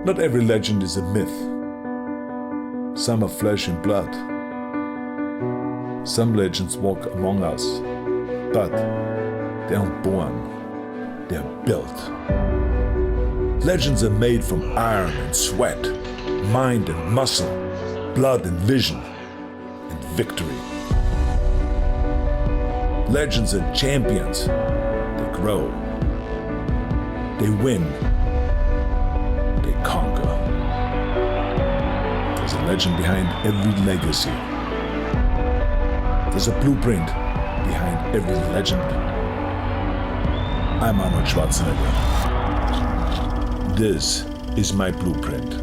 Not every legend is a myth. Some are flesh and blood. Some legends walk among us, but they aren't born, they are built. Legends are made from iron and sweat, mind and muscle, blood and vision, and victory. Legends are champions. They grow. They win. They conquer. There's a legend behind every legacy. There's a blueprint behind every legend. I'm Arnold Schwarzenegger. This is my blueprint.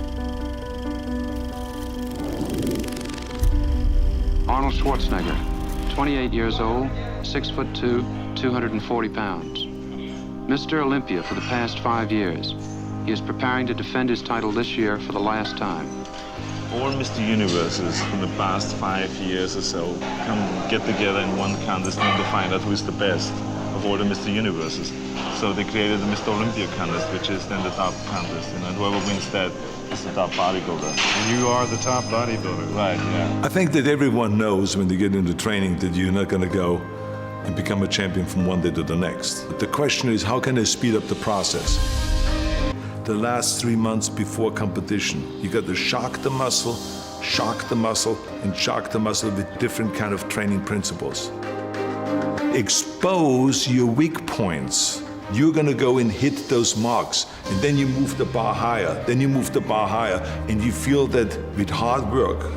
Arnold Schwarzenegger, 28 years old, 6'2", 240 pounds. Mr. Olympia for the past 5 years. He is preparing to defend his title this year for the last time. All Mr. Universes in the past 5 years or so come get together in one contest and to find out who is the best of all the Mr. Universes. So they created the Mr. Olympia contest, which is then the top contest. And whoever wins that is the top bodybuilder. And you are the top bodybuilder. Right, yeah. I think that everyone knows when they get into training that you're not going to go and become a champion from one day to the next. But the question is, how can they speed up the process? The last 3 months before competition, you got to shock the muscle, and shock the muscle with different kind of training principles. Expose your weak points. You're gonna go and hit those marks, and then you move the bar higher, and you feel that with hard work,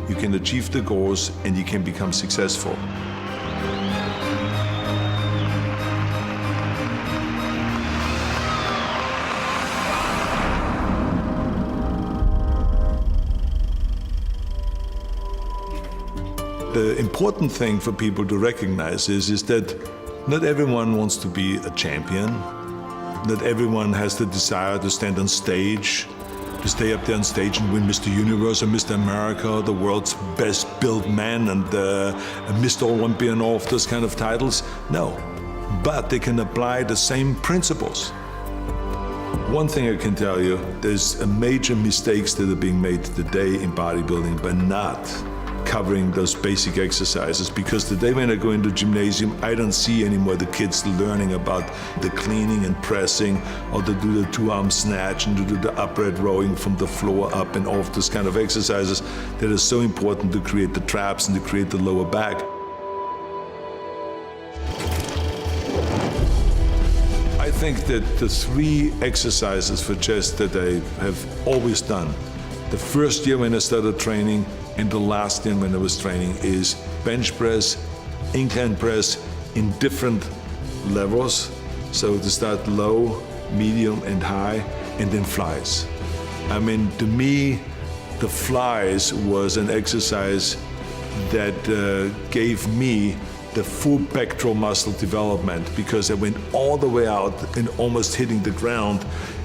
you can achieve the goals and you can become successful. The important thing for people to recognize is that not everyone wants to be a champion. Not everyone has the desire to stand on stage, to stay up there on stage and win Mr. Universe or Mr. America, or the world's best built man and Mr. Olympia and all of those kind of titles. No, but they can apply the same principles. One thing I can tell you, there's major mistakes that are being made today in bodybuilding by not covering those basic exercises, because today when I go into gymnasium, I don't see anymore the kids learning about the cleaning and pressing, or to do the 2-arm snatch and to do the upright rowing from the floor up and all of those kind of exercises that are so important to create the traps and to create the lower back. I think that the 3 exercises for chest that I have always done, the first year when I started training and the last year when I was training, is bench press, incline press in different levels. So to start low, medium and high, and then flies. I mean, to me, the flies was an exercise that gave me the full pectoral muscle development, because I went all the way out and almost hitting the ground.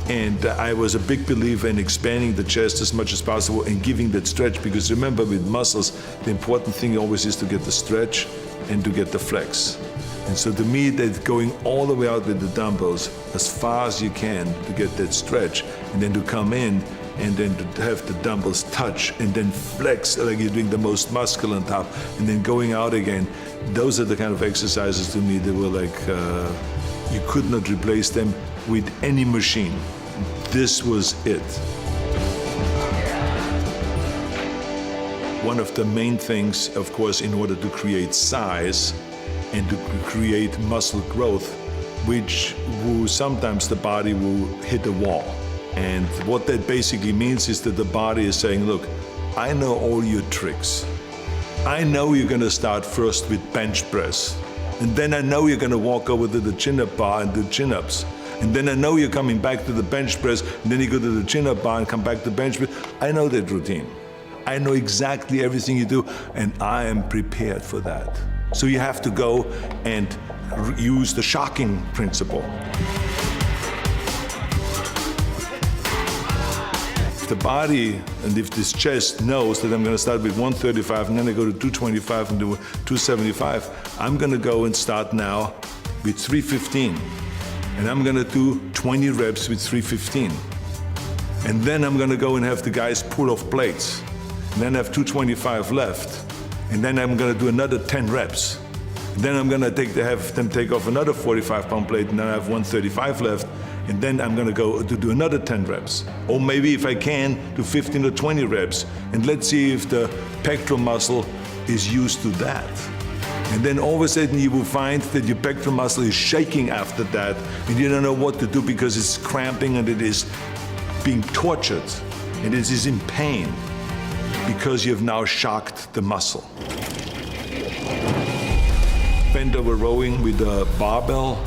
And I was a big believer in expanding the chest as much as possible and giving that stretch, because remember, with muscles, the important thing always is to get the stretch and to get the flex. And so to me, that going all the way out with the dumbbells as far as you can to get that stretch, and then to come in and then to have the dumbbells touch and then flex like you're doing the most muscle on top, and then going out again. Those are the kind of exercises to me that were like, you could not replace them with any machine. This was it. One of the main things, of course, in order to create size and to create muscle growth, which sometimes the body will hit a wall. And what that basically means is that the body is saying, look, I know all your tricks. I know you're gonna start first with bench press. And then I know you're gonna walk over to the chin-up bar and do chin-ups. And then I know you're coming back to the bench press, and then you go to the chin-up bar and come back to bench press. I know that routine. I know exactly everything you do, and I am prepared for that. So you have to go and use the shocking principle. If the body and if this chest knows that I'm gonna start with 135 and then I go to 225 and do 275, I'm gonna go and start now with 315. And I'm gonna do 20 reps with 315. And then I'm gonna go and have the guys pull off plates. And then I have 225 left. And then I'm gonna do another 10 reps. And then I'm gonna have them take off another 45-pound plate, and then I have 135 left. And then I'm gonna go to do another 10 reps. Or maybe if I can, do 15 or 20 reps. And let's see if the pectoral muscle is used to that. And then all of a sudden you will find that your pectoral muscle is shaking after that, and you don't know what to do because it's cramping and it is being tortured, and it is in pain because you have now shocked the muscle. Bend over rowing with a barbell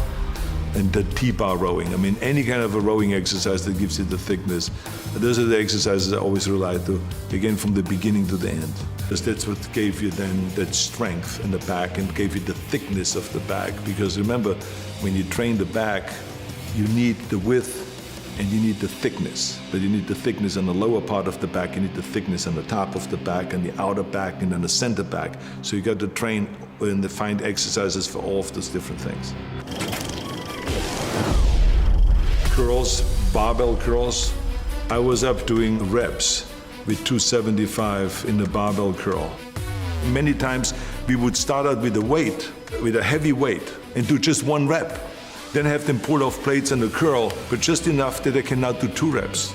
and the T-bar rowing. I mean, any kind of a rowing exercise that gives you the thickness. Those are the exercises I always rely to, again, from the beginning to the end. Because that's what gave you then that strength in the back and gave you the thickness of the back. Because remember, when you train the back, you need the width and you need the thickness. But you need the thickness on the lower part of the back, you need the thickness on the top of the back and the outer back and then the center back. So you got to train and find exercises for all of those different things. Curls, barbell curls. I was up doing reps with 275 in the barbell curl. Many times we would start out with a weight, with a heavy weight, and do just 1 rep. Then have them pull off plates on the curl, but just enough that they can now do 2 reps.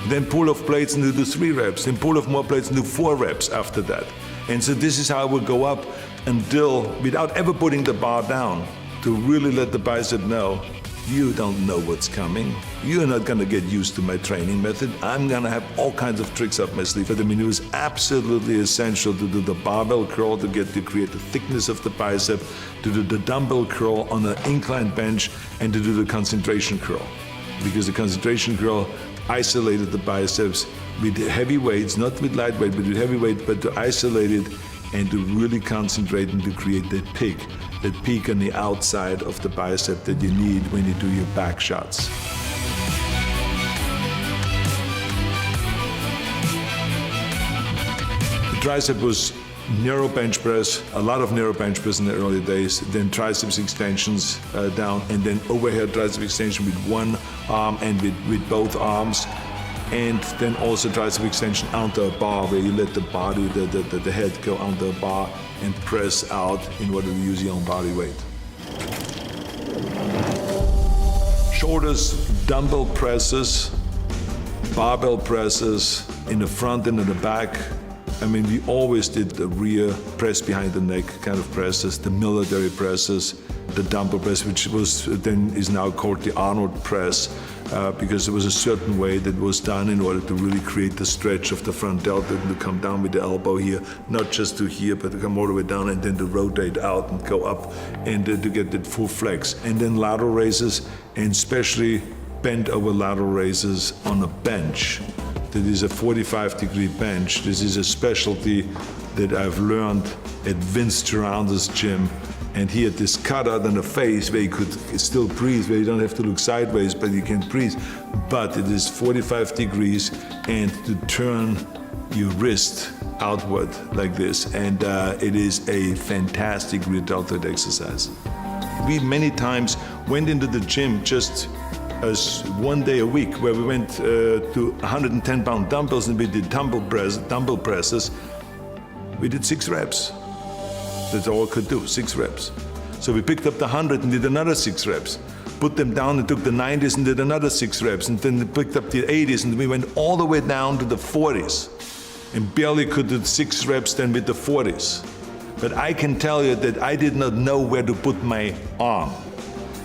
Then pull off plates and do 3 reps. Then pull off more plates and do 4 reps after that. And so this is how I would go up until, without ever putting the bar down, to really let the bicep know, you don't know what's coming. You're not gonna get used to my training method. I'm gonna have all kinds of tricks up my sleeve. But I mean, it was absolutely essential to do the barbell curl to create the thickness of the bicep, to do the dumbbell curl on an incline bench, and to do the concentration curl. Because the concentration curl isolated the biceps with heavy weights, not with light weight, but with heavy weight, but to isolate it and to really concentrate and to create that peak on the outside of the bicep that you need when you do your back shots. The tricep was narrow bench press, a lot of narrow bench press in the early days, then triceps extensions down, and then overhead tricep extension with one arm and with both arms. And then also tricep extension onto a bar where you let the body, the head go onto a bar and press out in order to use your own body weight. Shoulders, dumbbell presses, barbell presses in the front and in the back. I mean, we always did the rear press behind the neck kind of presses, the military presses, the dumbbell press, which was then is now called the Arnold press, because there was a certain way that was done in order to really create the stretch of the front delta and to come down with the elbow here, not just to here, but to come all the way down and then to rotate out and go up and to get that full flex. And then lateral raises, and especially bent over lateral raises on a bench. That is a 45-degree bench. This is a specialty that I've learned at Vince Gironda's gym. And he had this cutout on the face where you could still breathe, where you don't have to look sideways, but you can breathe. But it is 45 degrees, and to turn your wrist outward like this. And it is a fantastic rear deltoid exercise. We many times went into the gym just as 1 day a week, where we went to 110-pound dumbbells and we did dumbbell presses. We did 6 reps. That's all I could do, 6 reps. So we picked up the 100 and did another 6 reps. Put them down and took the 90s and did another 6 reps. And then we picked up the 80s and we went all the way down to the 40s. And barely could do 6 reps then with the 40s. But I can tell you that I did not know where to put my arm,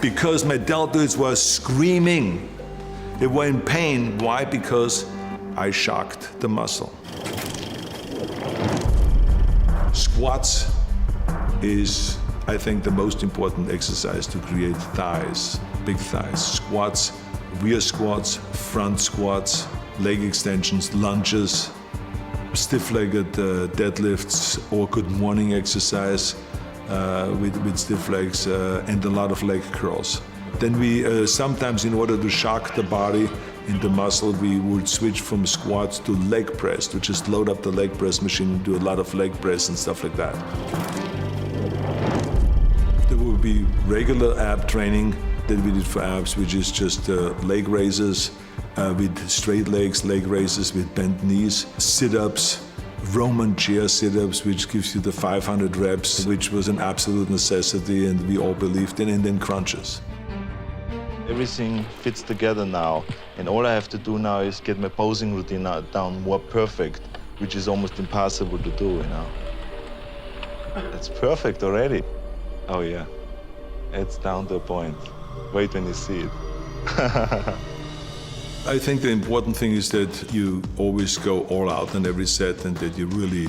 because my deltoids were screaming. They were in pain. Why? Because I shocked the muscle. Squats is, I think, the most important exercise to create thighs, big thighs. Squats, rear squats, front squats, leg extensions, lunges, stiff-legged deadlifts, or good morning exercise with stiff legs, and a lot of leg curls. Then we sometimes, in order to shock the body and the muscle, we would switch from squats to leg press, to just load up the leg press machine and do a lot of leg press and stuff like that. There would be regular ab training that we did for abs, which is just leg raises with straight legs, leg raises with bent knees, sit-ups, Roman chair sit-ups, which gives you the 500 reps, which was an absolute necessity and we all believed in, and then crunches. Everything fits together now, and all I have to do now is get my posing routine down more perfect, which is almost impossible to do, you know. It's perfect already. Oh yeah, it's down to a point. Wait when you see it. I think the important thing is that you always go all out in every set and that you really,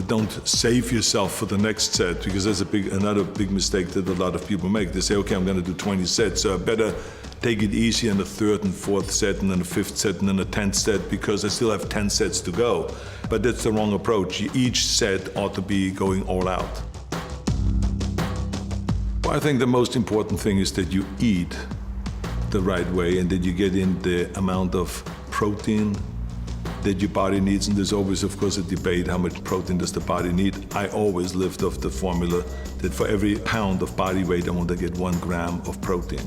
don't save yourself for the next set, because that's another big mistake that a lot of people make. They say, okay, I'm going to do 20 sets, so I better take it easy in the third and fourth set and then the fifth set and then the 10th set because I still have 10 sets to go. But that's the wrong approach. Each set ought to be going all out. I think the most important thing is that you eat the right way and that you get in the amount of protein that your body needs. And there's always, of course, a debate, how much protein does the body need? I always lived off the formula that for every pound of body weight, I want to get 1 gram of protein.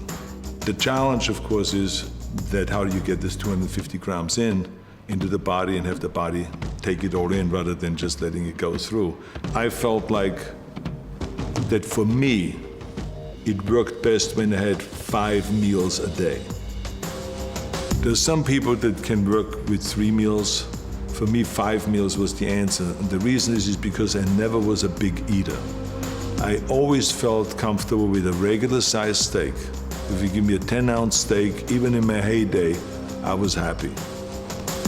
The challenge, of course, is that how do you get this 250 grams into the body and have the body take it all in rather than just letting it go through. I felt like that for me, it worked best when I had 5 meals a day. There's some people that can work with 3 meals. For me, 5 meals was the answer. And the reason is because I never was a big eater. I always felt comfortable with a regular sized steak. If you give me a 10-ounce steak, even in my heyday, I was happy.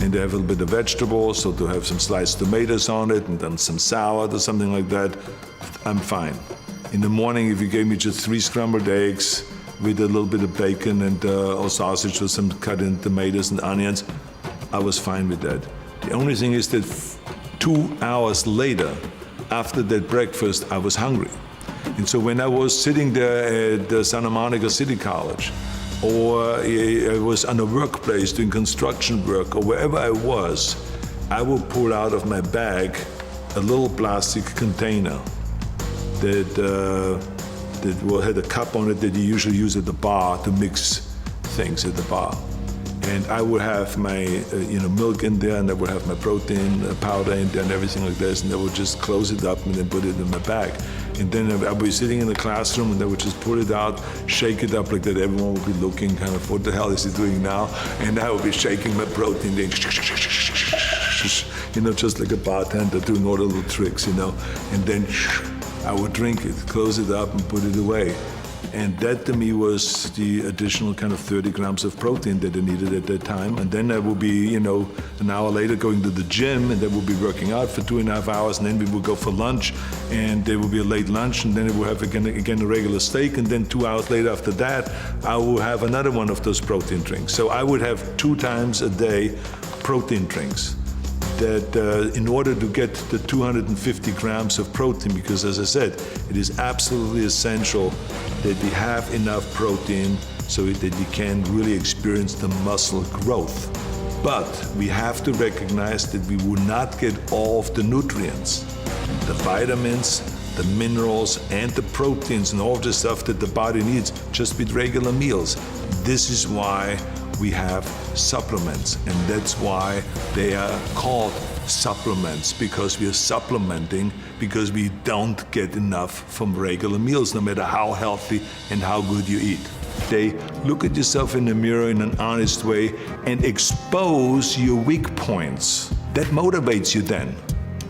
And to have a little bit of vegetables, so to have some sliced tomatoes on it and then some salad or something like that, I'm fine. In the morning, if you gave me just 3 scrambled eggs with a little bit of bacon and or sausage with some cut in tomatoes and onions, I was fine with that. The only thing is that 2 hours later, after that breakfast, I was hungry. And so when I was sitting there at Santa Monica City College, or I was on a workplace doing construction work, or wherever I was, I would pull out of my bag a little plastic container that had a cup on it that you usually use at the bar to mix things at the bar. And I would have my milk in there, and I would have my protein powder in there and everything like this, and I would just close it up and then put it in my bag. And then I would be sitting in the classroom and I would just pull it out, shake it up like that. Everyone would be looking kind of, what the hell is he doing now? And I would be shaking my protein, then just like a bartender doing all the little tricks, and then I would drink it, close it up and put it away. And that to me was the additional kind of 30 grams of protein that I needed at that time. And then I would be, an hour later going to the gym, and then we'll be working out for 2.5 hours, and then we would go for lunch, and there will be a late lunch, and then we'll have again a regular steak, and then 2 hours later after that, I will have another one of those protein drinks. So I would have 2 times a day protein drinks. That in order to get the 250 grams of protein, because as I said, it is absolutely essential that we have enough protein so that you can really experience the muscle growth. But we have to recognize that we will not get all of the nutrients, the vitamins, the minerals, and the proteins, and all of the stuff that the body needs just with regular meals. This is why we have supplements, and that's why they are called supplements, because we are supplementing because we don't get enough from regular meals, no matter how healthy and how good you eat. They look at yourself in the mirror in an honest way and expose your weak points. That motivates you then.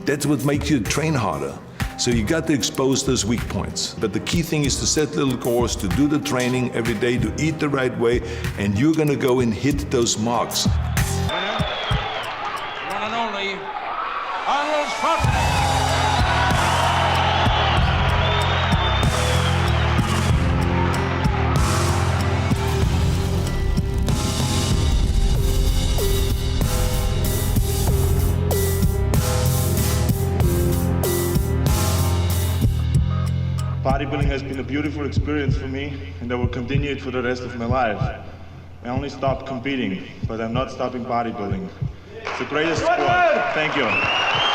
That's what makes you train harder. So you got to expose those weak points. But the key thing is to set little goals, to do the training every day, to eat the right way, and you're gonna go and hit those marks. Winner, one and only, Arnold Schwarzenegger. Bodybuilding has been a beautiful experience for me, and I will continue it for the rest of my life. I only stopped competing, but I'm not stopping bodybuilding. It's the greatest sport. Thank you.